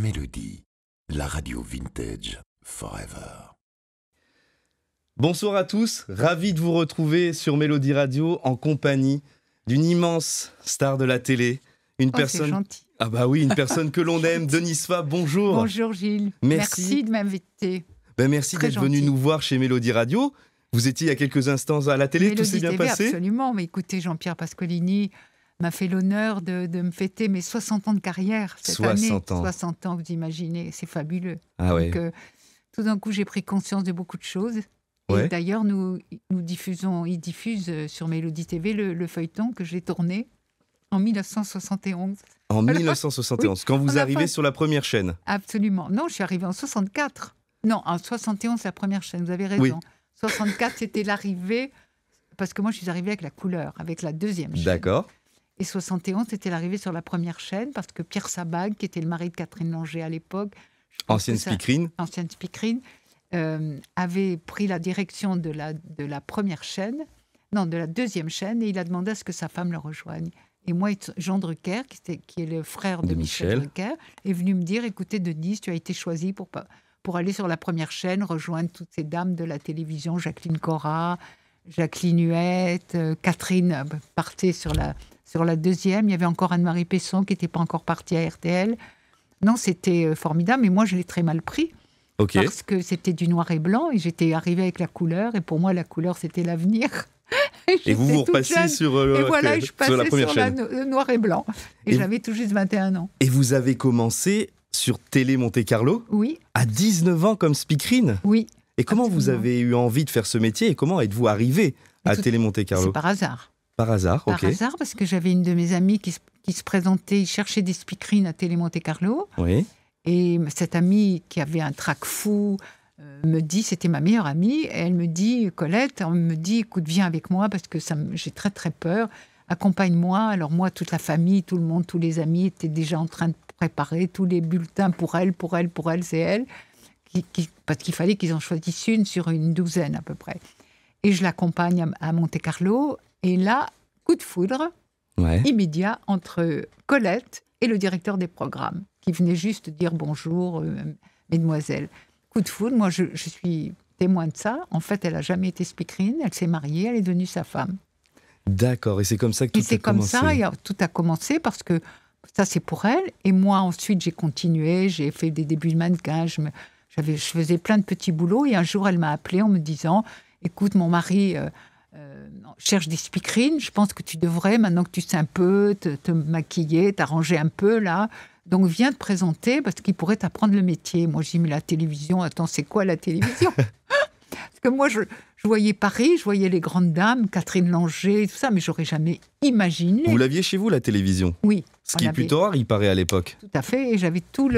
Mélodie, la radio vintage forever. Bonsoir à tous, ravi de vous retrouver sur Mélodie Radio en compagnie d'une immense star de la télé, une personne. C'est gentil. Ah bah oui, une personne que l'on aime, Denise Fa, bonjour. Bonjour Gilles, merci de m'inviter. Merci Très d'être venu gentil. nous voir chez Mélodie Radio. Vous étiez il y a quelques instants à la télé, Mélodie tout s'est bien TV, passé? Absolument, mais écoutez, Jean-Pierre Pascolini m'a fait l'honneur de me fêter mes 60 ans de carrière cette 60 année. ans. 60 ans, vous imaginez, c'est fabuleux. Ah ouais. Donc, tout d'un coup, j'ai pris conscience de beaucoup de choses. Ouais. Et d'ailleurs, ils diffusent sur Mélodie TV le feuilleton que j'ai tourné en 1971. En 1971, Oui, quand vous on a arrivez fait- sur la première chaîne. Absolument. Non, je suis arrivée en 64. Non, en 71, c'est la première chaîne, vous avez raison. Oui. 64, c'était l'arrivée, parce que moi, je suis arrivée avec la couleur, avec la deuxième chaîne. D'accord. Et 71, c'était l'arrivée sur la première chaîne, parce que Pierre Sabag, qui était le mari de Catherine Langer à l'époque, je pense Ancienne que ça- speakerine. ancienne speakerine, avait pris la direction de la première chaîne, non, de la deuxième chaîne, et il a demandé à ce que sa femme le rejoigne. Et moi, Jean Drucker, qui est le frère de De Michel Michel. Drucker, est venu me dire, écoutez, Denise, tu as été choisie pour aller sur la première chaîne, rejoindre toutes ces dames de la télévision, Jacqueline Cora, Jacqueline Huette, Catherine partait sur la deuxième. Il y avait encore Anne-Marie Pesson qui n'était pas encore partie à RTL. Non, c'était formidable, mais moi, je l'ai très mal pris. Ok. Parce que c'était du noir et blanc, et j'étais arrivée avec la couleur, et pour moi, la couleur, c'était l'avenir. Et vous J'étais vous toute repassez jeune. sur, Et voilà, je passais sur la première sur chaîne. le noir et blanc. Et, Et j'avais tout juste 21 ans. Et vous avez commencé sur Télé Monte Carlo Oui, à 19 ans comme speakerine. oui. Et comment vous Absolument. avez eu envie de faire ce métier et comment êtes-vous arrivé à Tout- Télé Monte Carlo? C'est par hasard. Par hasard, ok. Par hasard, parce que j'avais une de mes amies qui se présentait, il cherchait des speakerines à Télé Monte Carlo. Oui. Et cette amie qui avait un trac fou me dit, c'était ma meilleure amie, et elle me dit, Colette, elle me dit, écoute, viens avec moi parce que j'ai très très peur, accompagne-moi. Alors moi, toute la famille, tout le monde, tous les amis étaient déjà en train de préparer tous les bulletins pour elle, c'est elle, parce qu'il fallait qu'ils en choisissent une sur une douzaine à peu près. Et je l'accompagne à Monte Carlo, et là, coup de foudre, Ouais. immédiat entre Colette et le directeur des programmes, qui venait juste dire bonjour, mesdemoiselles. Coup de foudre, moi je suis témoin de ça. En fait, elle n'a jamais été speakerine, elle s'est mariée, elle est devenue sa femme. D'accord. Et c'est comme ça que tout Et c'est a comme commencé. ça, et tout a commencé parce que ça c'est pour elle. Et moi ensuite j'ai continué, j'ai fait des débuts de mannequin, je faisais plein de petits boulots. Et un jour elle m'a appelée en me disant, écoute, mon mari cherche des speakerines, je pense que tu devrais, maintenant que tu sais un peu, te maquiller, t'arranger un peu là. Donc viens te présenter parce qu'il pourrait t'apprendre le métier. Moi je dis, mais la télévision, attends, c'est quoi la télévision? Parce que moi je voyais Paris, je voyais les grandes dames, Catherine Langer, tout ça, mais j'aurais jamais imaginé. Vous l'aviez chez vous, la télévision? Oui, Ce on qui est avait- plutôt rare, il paraît, à l'époque. tout à fait. Et j'avais tout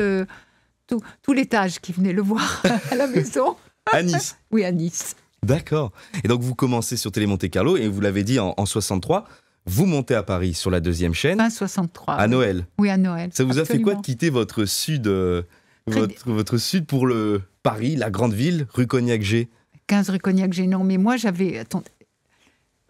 l'étage qui venait le voir à la maison. À Nice. Oui, à Nice. D'accord. Et donc, vous commencez sur Télé Monte Carlo et vous l'avez dit en 63, vous montez à Paris sur la deuxième chaîne Fin 63. à Noël. Oui, à Noël. Ça vous a fait quoi de Absolument. quitter votre sud, Très votre sud pour le Paris, la grande ville, rue Cognac-G? 15 rue Cognac-Génon. Mais moi,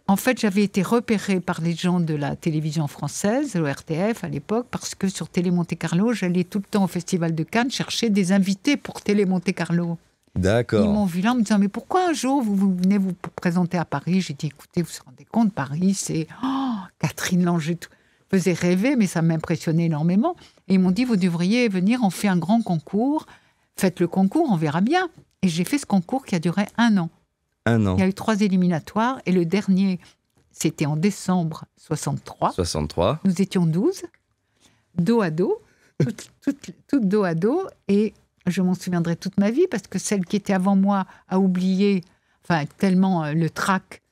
en fait, j'avais été repérée par les gens de la télévision française, le RTF à l'époque, parce que sur Télé Monte Carlo, j'allais tout le temps au Festival de Cannes chercher des invités pour Télé Monte Carlo. Ils D'accord. m'ont vu là en me disant, mais pourquoi un jour vous venez vous présenter à Paris? J'ai dit, écoutez, vous vous rendez compte, Paris, c'est Catherine Langer, tout. Faisait rêver, mais ça m'impressionnait énormément. Et ils m'ont dit, vous devriez venir, on fait un grand concours. Faites le concours, on verra bien. Et j'ai fait ce concours qui a duré 1 an. Un an. Il y a eu 3 éliminatoires, et le dernier, c'était en décembre 63. 63. Nous étions 12, dos à dos, toutes dos à dos, et je m'en souviendrai toute ma vie, parce que celle qui était avant moi a oublié, enfin, tellement le trac,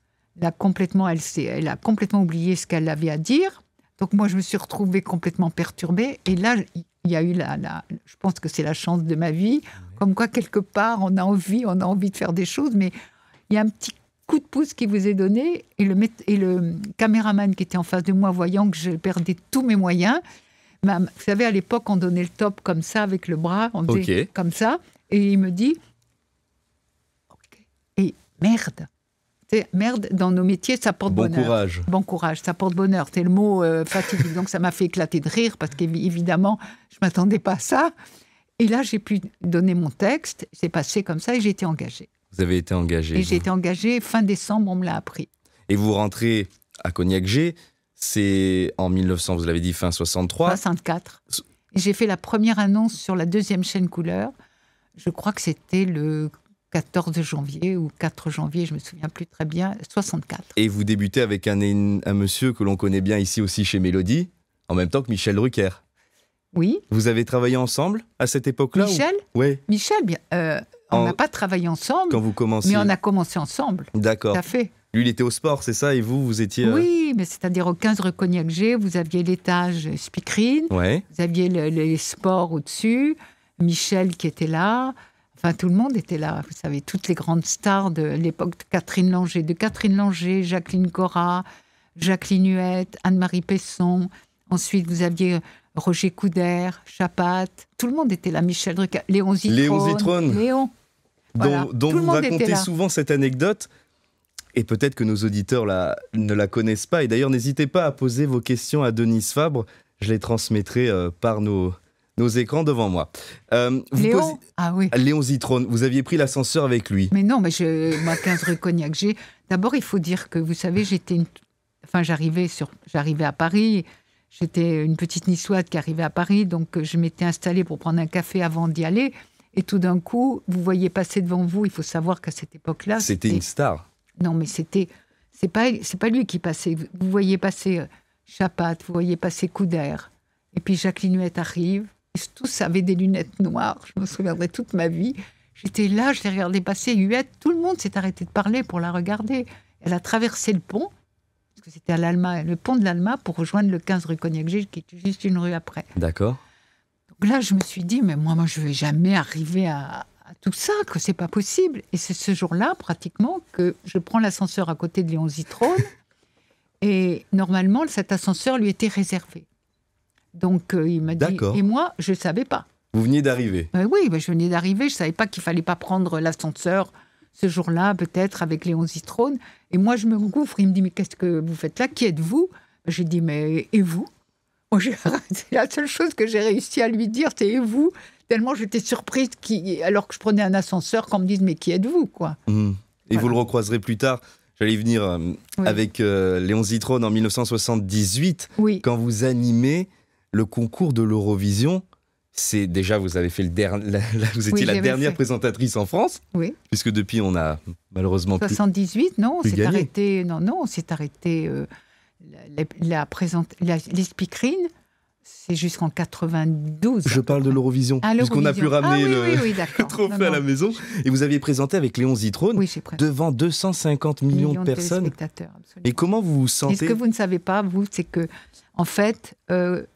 elle a complètement oublié ce qu'elle avait à dire. Donc moi, je me suis retrouvée complètement perturbée, et là, il y a eu je pense que c'est la chance de ma vie, comme quoi, quelque part, on a envie de faire des choses, mais il y a un petit coup de pouce qui vous est donné, et le caméraman qui était en face de moi, voyant que je perdais tous mes moyens, vous savez, à l'époque, on donnait le top comme ça, avec le bras, on faisait Ok. comme ça, et il me dit, ok, et merde, merde, dans nos métiers, ça porte Bon bonheur. courage. Bon courage, ça porte bonheur. C'est le mot fatidique. Donc ça m'a fait éclater de rire, parce qu'évidemment, je ne m'attendais pas à ça. Et là, j'ai pu donner mon texte. C'est passé comme ça et j'ai été engagée. Vous avez été engagé. Et j'ai été engagée fin décembre, on me l'a appris. Et vous rentrez à Cognac-G, c'est en 1900, vous l'avez dit, fin 63. 64. Et j'ai fait la première annonce sur la 2e chaîne couleur. Je crois que c'était le 14 janvier ou 4 janvier, je ne me souviens plus très bien, 64. Et vous débutez avec un monsieur que l'on connaît bien ici aussi chez Mélodie, en même temps que Michel Drucker. Oui. Vous avez travaillé ensemble à cette époque-là Michel Oui. Michel, bien, on n'a pas travaillé ensemble, quand vous commenciez. mais on a commencé ensemble. D'accord. Tout à fait. Lui, il était au sport, c'est ça? Et vous étiez... Oui, mais c'est-à-dire au 15 rue Cognac-G, vous aviez l'étage speakerine, Ouais. vous aviez les sports au-dessus, Michel qui était là, enfin tout le monde était là. Vous savez, toutes les grandes stars de l'époque de Catherine Langer, Jacqueline Cora, Jacqueline Huette, Anne-Marie Pesson. Ensuite, vous aviez Roger Coudert, Chapat, tout le monde était là, Michel Drucker, Léon Zitrone. Léon. Voilà, dont tout le vous monde était racontez là. souvent cette anecdote. Et peut-être que nos auditeurs ne la connaissent pas. Et d'ailleurs, n'hésitez pas à poser vos questions à Denise Fabre. Je les transmettrai par nos écrans devant moi. Léon, ah oui. Léon Zitrone, vous aviez pris l'ascenseur avec lui. Mais non, mais moi, 15 rue Cognac-G. D'abord, il faut dire que, vous savez, j'arrivais à Paris. J'étais une petite niçoise qui arrivait à Paris. Donc, je m'étais installée pour prendre un café avant d'y aller. Et tout d'un coup, vous voyez passer devant vous. Il faut savoir qu'à cette époque-là... C'était une star. Non, mais c'est pas lui qui passait. Vous voyez passer Chapat, vous voyez passer Coudert. Et puis Jacqueline Huette arrive. Et tous avaient des lunettes noires. Je me souviendrai toute ma vie. J'étais là, je l'ai regardé passer. Huette, tout le monde s'est arrêté de parler pour la regarder. Elle a traversé le pont, parce que c'était à l'Alma, le pont de l'Alma, pour rejoindre le 15 rue Cognac-G, qui est juste une rue après. D'accord. Donc là, je me suis dit, mais moi je ne vais jamais arriver à tout ça, que c'est pas possible. Et c'est ce jour-là, pratiquement, que je prends l'ascenseur à côté de Léon Zitrone. Et normalement, cet ascenseur lui était réservé. Donc, il m'a dit... D'accord. Et moi, je ne savais pas. Vous veniez d'arriver. Oui, je venais d'arriver. Je ne savais pas qu'il ne fallait pas prendre l'ascenseur ce jour-là, peut-être, avec Léon Zitrone. Et moi, je me gouffre. Il me dit, mais qu'est-ce que vous faites là? Qui êtes-vous? J'ai dit, mais et vous? C'est la seule chose que j'ai réussi à lui dire, c'est et vous? Tellement j'étais surprise, alors que je prenais un ascenseur, qu'on me dise « mais qui êtes-vous » quoi. Et voilà. vous le recroiserez plus tard. J'allais venir avec Léon Zitrone en 1978, quand vous animez le concours de l'Eurovision. C'est déjà, vous avez fait vous étiez la dernière présentatrice en France, puisque depuis on a malheureusement 78, non, on plus s'est gagné. arrêté. Non, on s'est arrêté. Les speakerines. C'est jusqu'en 92. Je parle de l'Eurovision, puisqu'on a pu ramener le trophée à la maison. Et vous aviez présenté avec Léon Zitrone devant 250 millions de personnes. Et comment vous vous sentez? Et ce que vous ne savez pas, vous, c'est que, en fait,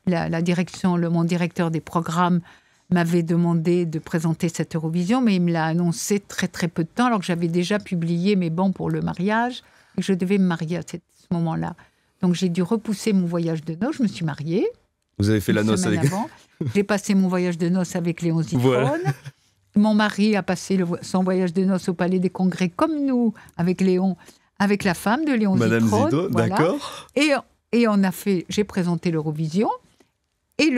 la direction, mon directeur des programmes m'avait demandé de présenter cette Eurovision, mais il me l'a annoncé très très peu de temps, alors que j'avais déjà publié mes bans pour le mariage, et que je devais me marier à ce moment-là. Donc j'ai dû repousser mon voyage de noces, je me suis mariée. Vous avez fait la noce avec... J'ai passé mon voyage de noces avec Léon Zitrone. Voilà. Mon mari a passé son voyage de noces au Palais des Congrès, comme nous, avec Léon, avec la femme de Léon Madame Zitrone. Zito, voilà. d'accord. Et j'ai présenté l'Eurovision. Et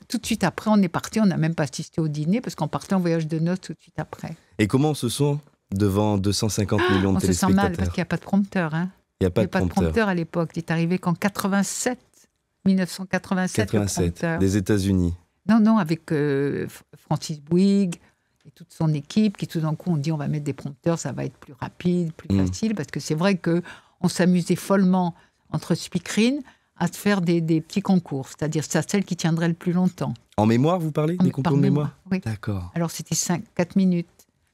tout de suite après, on est parti. On n'a même pas assisté au dîner, parce qu'on partait en voyage de noces tout de suite après. Et comment on se sent devant 250 millions de téléspectateurs? On se sent mal, parce qu'il n'y a pas de prompteur. Hein. Il n'y a pas de prompteur à l'époque. Il est arrivé qu'en 1987, le prompteur. Des États-Unis. Non, avec Francis Bouygues et toute son équipe, qui tout d'un coup ont dit on va mettre des prompteurs, ça va être plus rapide, plus facile, parce que c'est vrai qu'on s'amusait follement entre speakerines à se faire des petits concours, c'est-à-dire c'est celle qui tiendrait le plus longtemps. En mémoire, vous parlez? Des concours de mémoire? Oui. D'accord. Alors c'était 4 minutes,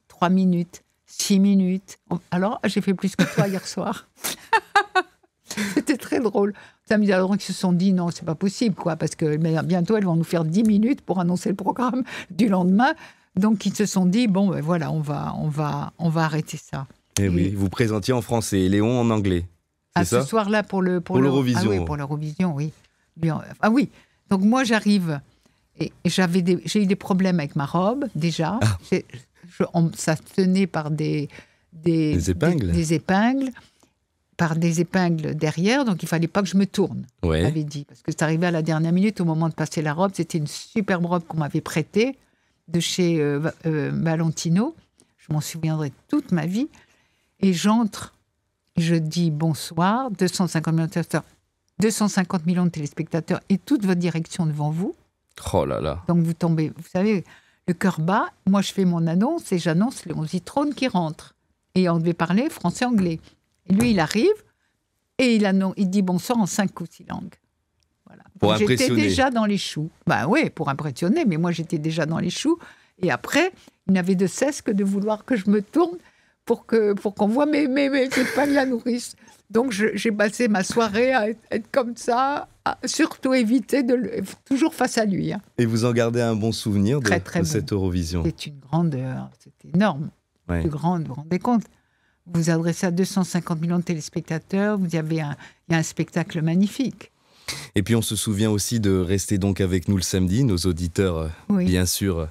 3 minutes, 6 minutes. Alors j'ai fait plus que toi hier soir. C'était très drôle. Alors ils se sont dit non, c'est pas possible, quoi, parce que bientôt elles vont nous faire 10 minutes pour annoncer le programme du lendemain. Donc ils se sont dit bon, ben voilà, on va arrêter ça. Et oui, vous présentiez en français et Léon en anglais. C'est ça? Ce soir-là pour l'Eurovision. Ah oui, pour l'Eurovision, oui. Ah oui. Donc moi j'arrive et j'ai eu des problèmes avec ma robe déjà. Ah. Ça tenait par des épingles. Des épingles. Par des épingles derrière, donc il ne fallait pas que je me tourne, ouais. J'avais dit. Parce que c'est arrivé à la dernière minute, au moment de passer la robe, c'était une superbe robe qu'on m'avait prêtée, de chez Valentino. Je m'en souviendrai toute ma vie. Et j'entre, je dis bonsoir, 250 millions de téléspectateurs et toute votre direction devant vous. Oh là là. Donc vous tombez, vous savez, le cœur bat. Moi, je fais mon annonce et j'annonce Léon Zitrone qui rentre. Et on devait parler français-anglais. Et lui, il arrive et il dit bonsoir en 5 ou 6 langues. Voilà. Pour impressionner. J'étais déjà dans les choux. Ben oui, pour impressionner, mais moi, j'étais déjà dans les choux. Et après, il n'avait de cesse que de vouloir que je me tourne pour qu'on voit, mais c'est pas la nourrice. Donc, j'ai passé ma soirée à être comme ça, à surtout éviter toujours face à lui. Hein. Et vous en gardez un bon souvenir de bon. cette Eurovision? C'est une grande... C'était énorme. Ouais. Plus grande, vous vous rendez compte? Vous vous adressez à 250 millions de téléspectateurs, il y a un spectacle magnifique. Et puis, on se souvient aussi de rester donc avec nous le samedi, nos auditeurs, bien sûr,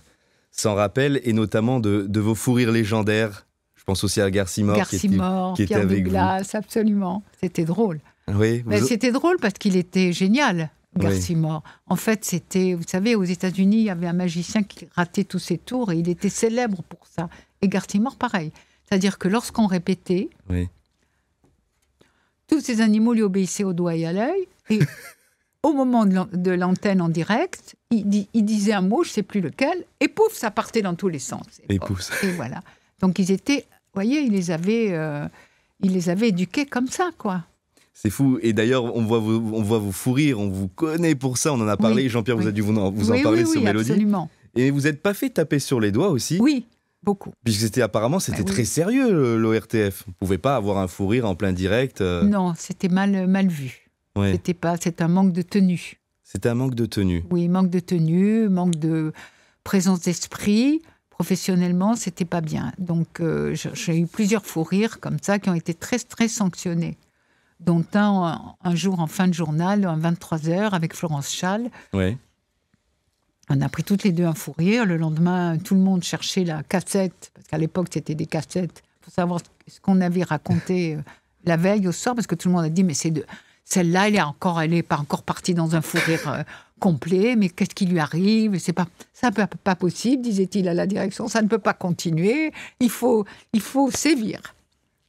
s'en rappellent, et notamment de vos fous rires légendaires. Je pense aussi à Garcimore, qui était Pierre avec Douglas, absolument. C'était drôle. Oui, C'était drôle parce qu'il était génial, Garcimore. Oui. En fait, c'était, vous savez, aux États-Unis, il y avait un magicien qui ratait tous ses tours et il était célèbre pour ça. Et Garcimore, pareil. C'est-à-dire que lorsqu'on répétait, tous ces animaux lui obéissaient au doigt et à l'œil. Et au moment de l'antenne en direct, il disait un mot, je ne sais plus lequel, et pouf, ça partait dans tous les sens. Et pouf. Et voilà. Donc ils étaient, vous voyez, il les avait éduqués comme ça, quoi. C'est fou. Et d'ailleurs, on voit vos fous rires, on vous connaît pour ça, on en a parlé. Jean-Pierre, vous a dû vous en parler sur Mélodie. Absolument. Et vous n'êtes pas fait taper sur les doigts aussi? Oui, beaucoup. Puisque apparemment, c'était très sérieux, l'ORTF. Vous ne pouvez pas avoir un fou rire en plein direct. Non, c'était mal vu. Ouais. C'est un manque de tenue. C'était un manque de tenue. Oui, manque de tenue, manque de présence d'esprit. Professionnellement, c'était pas bien. Donc, j'ai eu plusieurs fous rires comme ça qui ont été très, très sanctionnés. Dont un jour en fin de journal, à 23h, avec Florence Schall. Ouais. On a pris toutes les deux un fou rire. Le lendemain, tout le monde cherchait la cassette, parce qu'à l'époque, c'était des cassettes, pour savoir ce qu'on avait raconté la veille au soir, parce que tout le monde a dit, mais celle-là, elle est pas encore partie dans un fou rire complet, mais qu'est-ce qui lui arrive? Ça peut pas possible, disait-il à la direction, ça ne peut pas continuer, il faut sévir.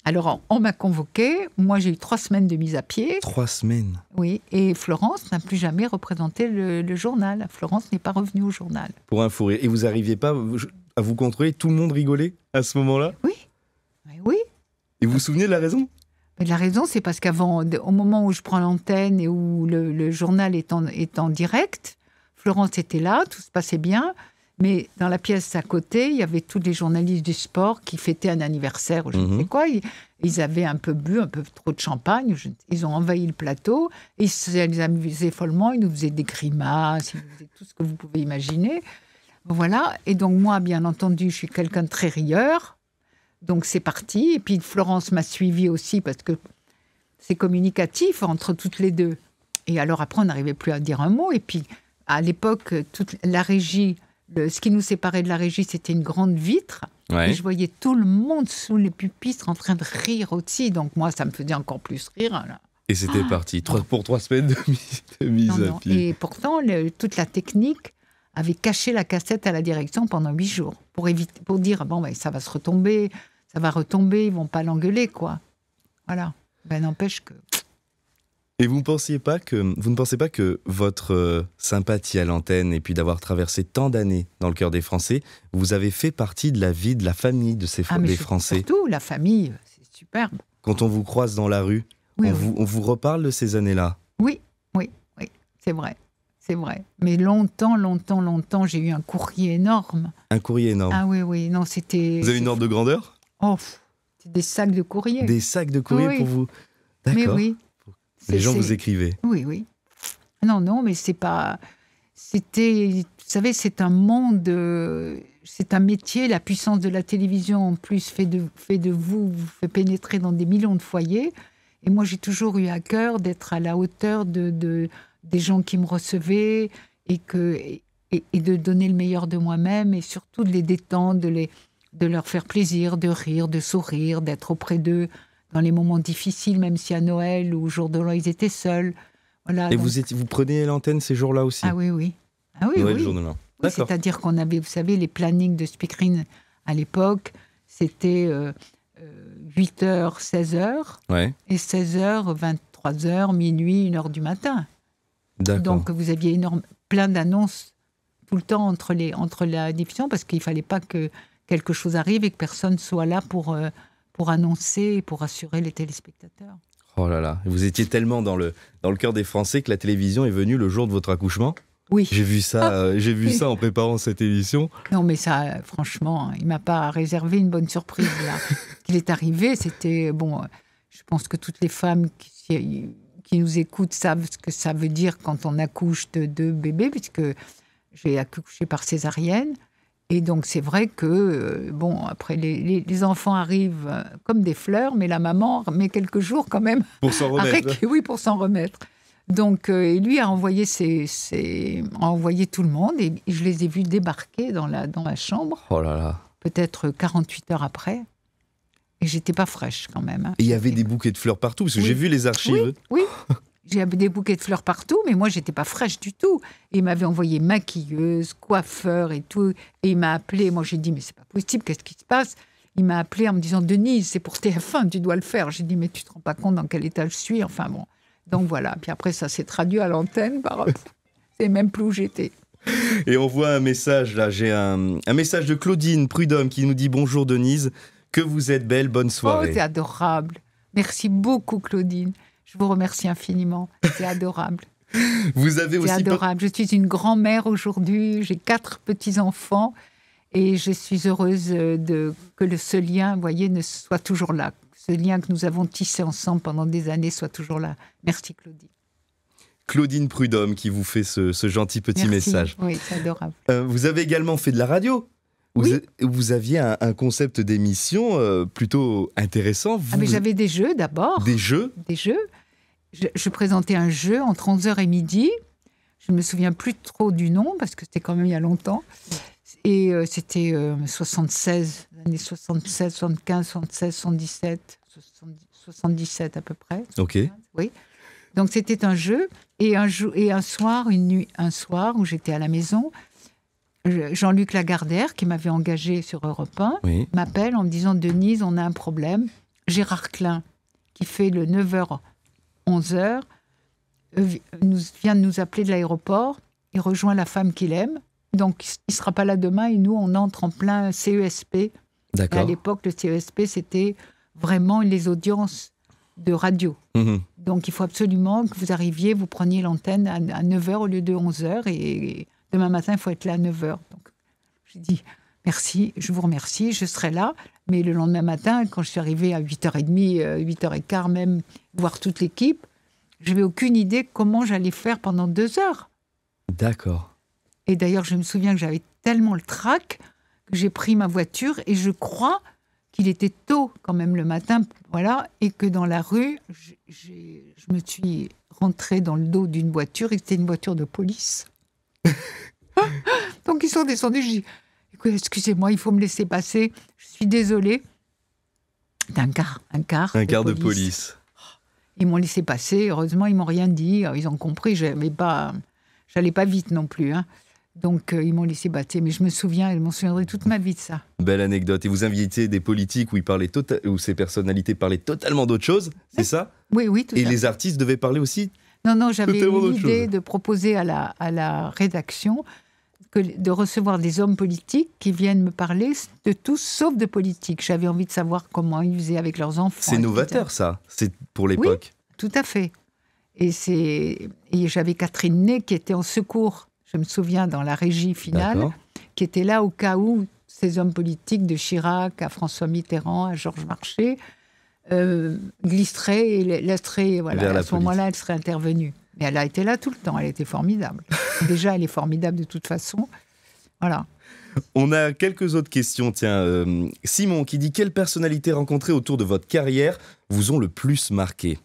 Alors, on m'a convoqué, moi j'ai eu 3 semaines de mise à pied. 3 semaines? Oui, et Florence n'a plus jamais représenté le journal. Florence n'est pas revenue au journal. Pour un fou rire. Et vous n'arriviez pas à vous contrôler? Tout le monde rigolait à ce moment-là? Oui. Et vous vous souvenez de la raison? La raison, c'est parce au moment où je prends l'antenne et où le journal est en direct, Florence était là, tout se passait bien, mais dans la pièce à côté, il y avait tous les journalistes du sport qui fêtaient un anniversaire ou je ne sais quoi. Ils avaient un peu bu, un peu trop de champagne, ils ont envahi le plateau, et ils les amusaient follement, ils nous faisaient des grimaces, ils nous faisaient tout ce que vous pouvez imaginer. Voilà, et donc moi, bien entendu, je suis quelqu'un de très rieur. Donc c'est parti. Et puis Florence m'a suivie aussi parce que c'est communicatif entre toutes les deux. Et alors après, on n'arrivait plus à dire un mot. Et puis à l'époque, toute la régie, ce qui nous séparait de la régie, c'était une grande vitre. Ouais. Et je voyais tout le monde sous les pupitres en train de rire aussi. Donc moi, ça me faisait encore plus rire. Là. Et c'était parti. Pour 3 semaines de mise à pied. Et pourtant, toute la technique avait caché la cassette à la direction pendant 8 jours. Pour dire, ça va se retomber. Ça va retomber, ils vont pas l'engueuler, quoi. Voilà. N'empêche que... Et vous ne pensez pas que votre sympathie à l'antenne et puis d'avoir traversé tant d'années dans le cœur des Français, vous avez fait partie de la vie, de la famille des Français? Surtout, la famille, c'est superbe. Quand on vous croise dans la rue, on vous reparle de ces années-là? Oui, c'est vrai. C'est vrai. Mais longtemps, j'ai eu un courrier énorme. Un courrier énorme? Ah oui, non, c'était... Vous avez une ordre de grandeur? Oh, c'est des sacs de courrier. Des sacs de courrier pour vous? D'accord. Mais oui. Les gens vous écrivaient? Oui. Non, mais c'est pas... C'était... Vous savez, c'est un monde... C'est un métier. La puissance de la télévision, en plus, fait vous fait pénétrer dans des millions de foyers. Et moi, j'ai toujours eu à cœur d'être à la hauteur des gens qui me recevaient et de donner le meilleur de moi-même et surtout de les détendre, de leur faire plaisir, de rire, de sourire, d'être auprès d'eux dans les moments difficiles, même si à Noël ou au jour de l'an, ils étaient seuls. Voilà, et donc... vous preniez l'antenne ces jours-là aussi? Ah oui. Noël, jour de l'an. C'est-à-dire qu'on avait, vous savez, les plannings de speakerine à l'époque, c'était 8h, 16h, et 16h, 23h, minuit, 1h du matin. D'accord. Donc vous aviez plein d'annonces tout le temps entre la diffusion, parce qu'il ne fallait pas que quelque chose arrive et que personne soit là pour annoncer et pour rassurer les téléspectateurs. Oh là là, vous étiez tellement dans le cœur des Français que la télévision est venue le jour de votre accouchement. Oui. J'ai vu ça en préparant cette émission. Non, mais ça, franchement, il ne m'a pas réservé une bonne surprise, là. Qu'il est arrivé, c'était... Bon, je pense que toutes les femmes qui nous écoutent savent ce que ça veut dire quand on accouche de 2 bébés, puisque j'ai accouché par césarienne. Et donc, c'est vrai que, après, les enfants arrivent comme des fleurs, mais la maman met quelques jours quand même. Pour s'en remettre. Oui, pour s'en remettre. Donc, et lui a envoyé envoyé tout le monde, et je les ai vus débarquer dans la chambre. Oh là là. Peut-être 48 heures après. Et j'étais pas fraîche quand même. Hein. Et il y avait des bouquets de fleurs partout, parce que j'ai vu les archives. Oui. J'avais des bouquets de fleurs partout, mais moi, j'étais pas fraîche du tout. Et il m'avait envoyé maquilleuse, coiffeur et tout. Et il m'a appelé. Moi, j'ai dit, mais c'est pas possible, qu'est-ce qui se passe? Il m'a appelé en me disant, Denise, c'est pour TF1, tu dois le faire. J'ai dit, mais tu te rends pas compte dans quel état je suis? Enfin bon. Donc voilà. Puis après, ça s'est traduit à l'antenne par... C'est même plus où j'étais. Et on voit un message, là. J'ai un message de Claudine Prudhomme qui nous dit, bonjour Denise, que vous êtes belle, bonne soirée. Oh, c'est adorable. Merci beaucoup, Claudine. Je vous remercie infiniment. C'est adorable. Vous avez aussi... C'est adorable. Je suis une grand-mère aujourd'hui. J'ai 4 petits-enfants. Et je suis heureuse que ce lien, vous voyez, ne soit toujours là. Ce lien que nous avons tissé ensemble pendant des années soit toujours là. Merci, Claudine. Claudine Prudhomme qui vous fait ce gentil petit message. Oui, c'est adorable. Vous avez également fait de la radio. Vous aviez un concept d'émission plutôt intéressant. Mais j'avais des jeux d'abord. Des jeux. Je présentais un jeu entre 11h et midi. Je ne me souviens plus trop du nom, parce que c'était quand même il y a longtemps. Et c'était 76, années 76, 75, 76, 77, 77 à peu près. Ok. Oui. Donc c'était un jeu. Et un soir où j'étais à la maison, Jean-Luc Lagardère, qui m'avait engagé sur Europe 1, m'appelle en me disant, Denise, on a un problème. Gérard Klein, qui fait le 9h, 11h, vient de nous appeler de l'aéroport. Il rejoint la femme qu'il aime. Donc, il ne sera pas là demain. Et nous, on entre en plein CESP. D'accord. Et à l'époque, le CESP, c'était vraiment les audiences de radio. Mmh. Donc, il faut absolument que vous arriviez, vous preniez l'antenne à 9h au lieu de 11h. Et demain matin, il faut être là à 9h. Donc, j'ai dit, merci, je vous remercie, je serai là. Mais le lendemain matin, quand je suis arrivée à 8h30, 8h15 même, voir toute l'équipe, je n'avais aucune idée comment j'allais faire pendant 2 heures. D'accord. Et d'ailleurs, je me souviens que j'avais tellement le trac que j'ai pris ma voiture et je crois qu'il était tôt quand même le matin, voilà, et que dans la rue, je me suis rentrée dans le dos d'une voiture et c'était une voiture de police. Donc ils sont descendus, je dis, excusez-moi, il faut me laisser passer, je suis désolée. Un car de police. Ils m'ont laissé passer, heureusement ils m'ont rien dit, ils ont compris, j'allais pas vite non plus, hein. Donc, ils m'ont laissé passer. Mais je me souviendrai toute ma vie de ça. Belle anecdote. Et vous invitez des politiques où ces personnalités parlaient totalement d'autre chose, c'est ça? Oui, tout à fait. Et les artistes devaient parler aussi? Non, j'avais eu l'idée de proposer à la rédaction de recevoir des hommes politiques qui viennent me parler de tout, sauf de politique. J'avais envie de savoir comment ils faisaient avec leurs enfants. C'est novateur, ça, c'est pour l'époque. Oui, tout à fait. Et j'avais Catherine Ney qui était en secours. Je me souviens, dans la régie finale, d'accord, qui était là au cas où ces hommes politiques, de Chirac à François Mitterrand, à Georges Marchais, glisseraient et laisseraient, voilà, à ce moment-là, elle serait intervenue. Mais elle a été là tout le temps, elle était formidable. Déjà, elle est formidable de toute façon. Voilà. On a quelques autres questions. Tiens, Simon qui dit, quelles personnalités rencontrées autour de votre carrière vous ont le plus marqué?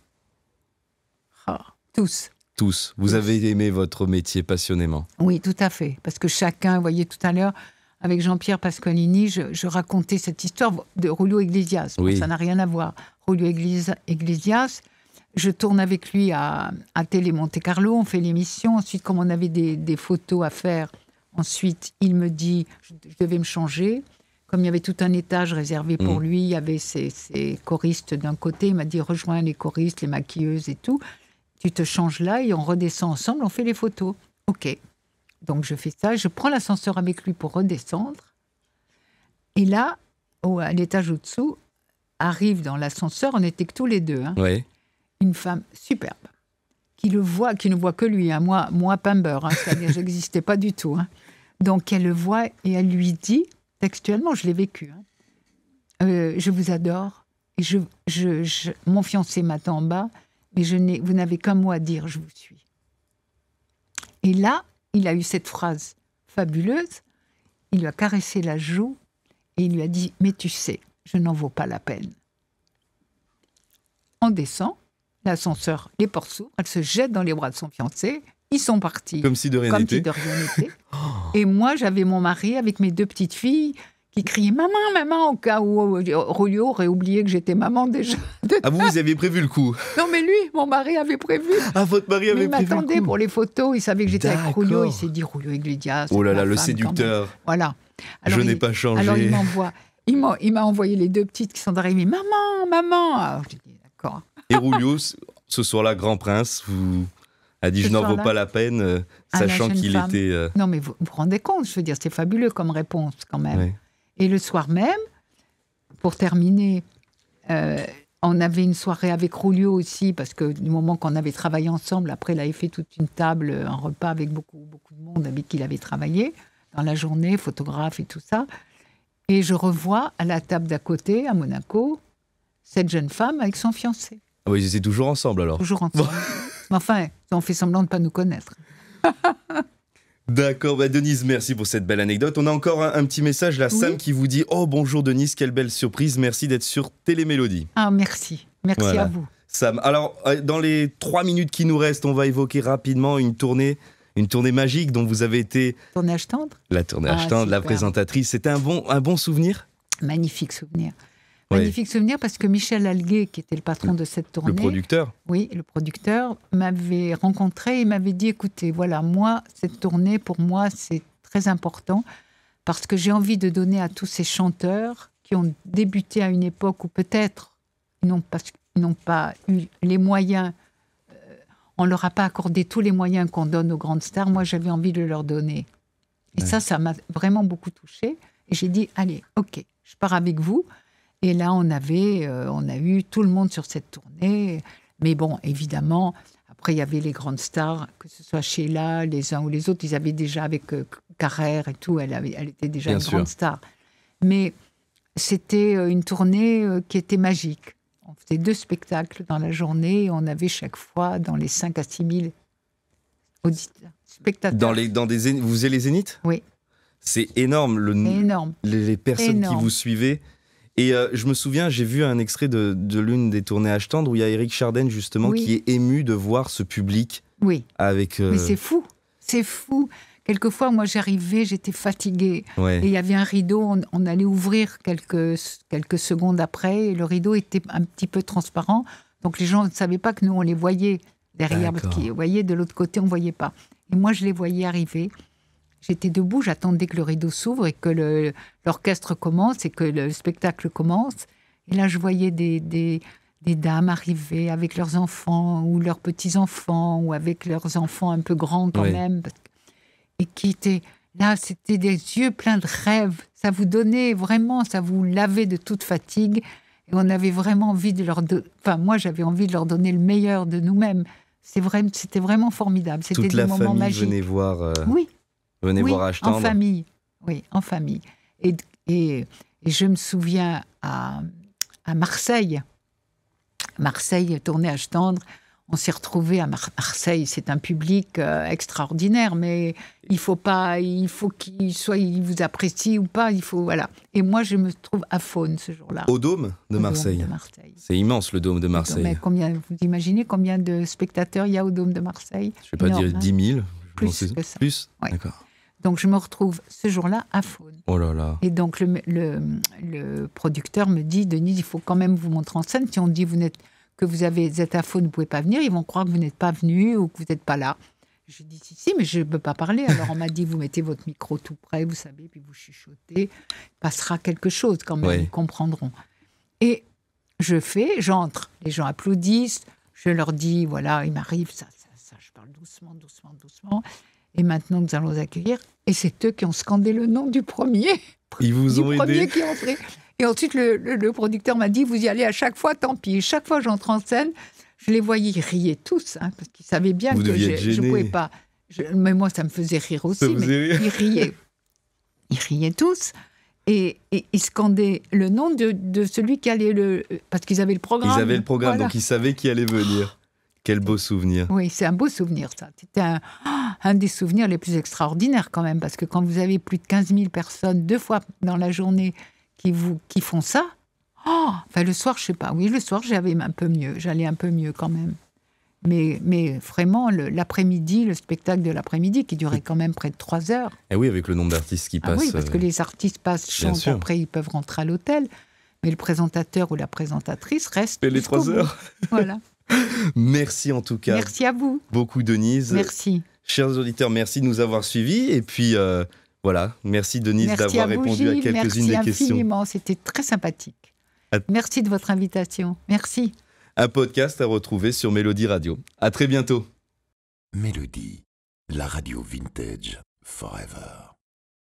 Tous. Tous. Vous avez aimé votre métier passionnément? Oui, tout à fait. Parce que chacun, vous voyez, tout à l'heure, avec Jean-Pierre Pasqualini, je racontais cette histoire de Julio Iglesias. Oui. Bon, ça n'a rien à voir. Julio Iglesias, je tourne avec lui à Télé Monte Carlo, on fait l'émission. Ensuite, comme on avait des photos à faire, Ensuite, il me dit, je devais me changer. Comme il y avait tout un étage réservé pour lui, il y avait ses choristes d'un côté. Il m'a dit, rejoins les choristes, les maquilleuses et tout. Tu te changes là et on redescend ensemble, on fait les photos. OK. Donc, je fais ça. Je prends l'ascenseur avec lui pour redescendre. Et là, à l'étage au-dessous, arrive dans l'ascenseur, on n'était que tous les deux. Hein, une femme superbe, qui ne voit que lui. Hein, moi Pember, hein, c'est-à-dire je n'existais pas du tout. Hein. Donc, elle le voit et elle lui dit, textuellement, je l'ai vécu, hein, je vous adore. Et mon fiancé m'attend en bas, mais vous n'avez qu'un mot à dire, je vous suis. Et là, il a eu cette phrase fabuleuse. Il lui a caressé la joue et il lui a dit, mais tu sais, je n'en vaux pas la peine. On descend, l'ascenseur, les portes s'ouvrent, elle se jette dans les bras de son fiancé. Ils sont partis. Comme si de rien n'était. Et moi, j'avais mon mari avec mes 2 petites filles qui criaient « Maman, maman !» au cas où Rolio aurait oublié que j'étais maman déjà. Ah, vous aviez prévu le coup? Non, mais lui, mon mari avait prévu. Ah, votre mari avait prévu le coup. Il m'attendait pour les photos. Il savait que j'étais avec Rolio. Il s'est dit « Rolio Iglesias. » Oh là là, le séducteur. Voilà. Alors, je n'ai pas changé. Alors, il m'a envoyé les 2 petites qui sont arrivées. « Maman, maman !» Alors, j'ai dit « D'accord. » Et Rolio, ce soir-là, grand prince, a dit « Je n'en vaux pas la peine », sachant qu'il était... Non, mais vous vous rendez compte, je veux dire, c'est fabuleux comme réponse, quand même. Ouais. Et le soir même, pour terminer, on avait une soirée avec Rolio aussi, parce que du moment qu'on avait travaillé ensemble, après, il avait fait toute une table, un repas avec beaucoup de monde avec qui il avait travaillé, dans la journée, photographe et tout ça. Et je revois à la table d'à côté, à Monaco, cette jeune femme avec son fiancé. Ah oui, ils étaient toujours ensemble, alors. Toujours ensemble. Mais enfin, on fait semblant de ne pas nous connaître. D'accord, Denise, merci pour cette belle anecdote. On a encore un petit message, là, Sam qui vous dit « Oh, bonjour Denise, quelle belle surprise, merci d'être sur Télémélodie. » Ah, merci. Merci à vous. Sam, alors, dans les 3 minutes qui nous restent, on va évoquer rapidement une tournée magique dont vous avez été... Tournée H-Tendre. La tournée H-Tendre, la présentatrice. C'était un bon souvenir? Magnifique souvenir. Magnifique souvenir parce que Michel Alguet, qui était le patron de cette tournée... Le producteur. Oui, le producteur m'avait rencontré et m'avait dit, écoutez, voilà, moi, cette tournée, pour moi, c'est très important parce que j'ai envie de donner à tous ces chanteurs qui ont débuté à une époque où peut-être ils n'ont pas eu les moyens, on ne leur a pas accordé tous les moyens qu'on donne aux grandes stars. Moi, j'avais envie de leur donner. Et ça m'a vraiment beaucoup touchée. Et j'ai dit, allez, ok, je pars avec vous. Et là, on a eu tout le monde sur cette tournée. Mais bon, évidemment, après, il y avait les grandes stars, que ce soit Sheila, les uns ou les autres. Ils avaient déjà, avec Carrère et tout, elle était déjà une grande star. Mais c'était une tournée qui était magique. On faisait 2 spectacles dans la journée. Et on avait chaque fois dans les 5 à 6 000 auditeurs, spectateurs. Vous faisiez les Zéniths? Oui. C'est énorme, énorme. Les personnes qui vous suivaient. Et je me souviens, j'ai vu un extrait de l'une des tournées H-Tendre où il y a Éric Chardin, justement, qui est ému de voir ce public. Oui. Avec, Mais c'est fou. C'est fou. Quelquefois, moi, j'arrivais, j'étais fatiguée. Ouais. Et il y avait un rideau, on allait ouvrir quelques secondes après, et le rideau était un petit peu transparent. Donc, les gens ne savaient pas que nous, on les voyait derrière. Parce qu'ils voyaient de l'autre côté, on ne voyait pas. Et moi, je les voyais arriver. J'étais debout, j'attendais que le rideau s'ouvre et que l'orchestre commence et que le spectacle commence. Et là, je voyais des dames arriver avec leurs enfants ou leurs petits-enfants ou avec leurs enfants un peu grands quand même. Et qui étaient là, c'était des yeux pleins de rêves. Ça vous donnait vraiment, ça vous lavait de toute fatigue. Et on avait vraiment envie de leur donner... Enfin, moi, j'avais envie de leur donner le meilleur de nous-mêmes. C'était vraiment formidable. C'était Toute des moments magiques. Venait voir... Oui. Venez voir H-Tendre. En famille. Oui, en famille. Et je me souviens à Marseille. Marseille, tournée H-Tendre. On s'est retrouvés à Marseille. C'est un public extraordinaire, mais il faut qu'il vous apprécie ou pas. Voilà. Et moi, je me trouve à Faune ce jour-là. Au Dôme de Marseille. C'est immense, le Dôme de Marseille. Mais vous imaginez combien de spectateurs il y a au Dôme de Marseille? Je ne vais pas dire 10 000. Plus que ça. Plus ouais. D'accord. Donc, je me retrouve ce jour-là à Faune. Oh là là. Et donc, le producteur me dit, Denise, il faut quand même vous montrer en scène. Si on dit que vous êtes à Faune, vous ne pouvez pas venir, ils vont croire que vous n'êtes pas venu ou que vous n'êtes pas là. J'ai dit si, mais je ne peux pas parler. Alors on m'a dit, vous mettez votre micro tout près, vous savez, puis vous chuchotez. Passera quelque chose quand même, ils comprendront. Et j'entre, les gens applaudissent, je leur dis, voilà, il m'arrive ça, je parle doucement. Et maintenant, nous allons accueillir. Et c'est eux qui ont scandé le nom du premier. Ils vous ont aidé. Qui entré. Et ensuite, le producteur m'a dit, vous y allez à chaque fois, tant pis. Et chaque fois, j'entre en scène, je les voyais, ils riaient tous, parce qu'ils savaient bien que je ne pouvais pas. Mais moi, ça me faisait rire aussi. Ils riaient. Ils riaient tous. Et ils scandaient le nom de celui qui allait parce qu'ils avaient le programme. Ils avaient le programme, voilà. Donc ils savaient qui allait venir. Quel beau souvenir. Oui, c'est un beau souvenir, ça. C'était un des souvenirs les plus extraordinaires, quand même, parce que quand vous avez plus de 15 000 personnes, 2 fois dans la journée, qui font ça, le soir, je sais pas. Oui, le soir, j'allais un peu mieux, quand même. Mais vraiment, l'après-midi, le spectacle de l'après-midi, qui durait quand même près de 3 heures. Et oui, avec le nombre d'artistes qui passent. Oui, parce que les artistes passent, chantent, après ils peuvent rentrer à l'hôtel. Mais le présentateur ou la présentatrice reste les 3 heures. Voilà. Merci en tout cas. Merci à vous. Beaucoup, Denise. Merci. Chers auditeurs, merci de nous avoir suivis. Et puis, voilà, merci Denise d'avoir répondu à quelques-unes des questions. Merci infiniment, c'était très sympathique. Merci de votre invitation. Merci. Un podcast à retrouver sur Mélodie Radio. À très bientôt. Mélodie, la radio vintage forever.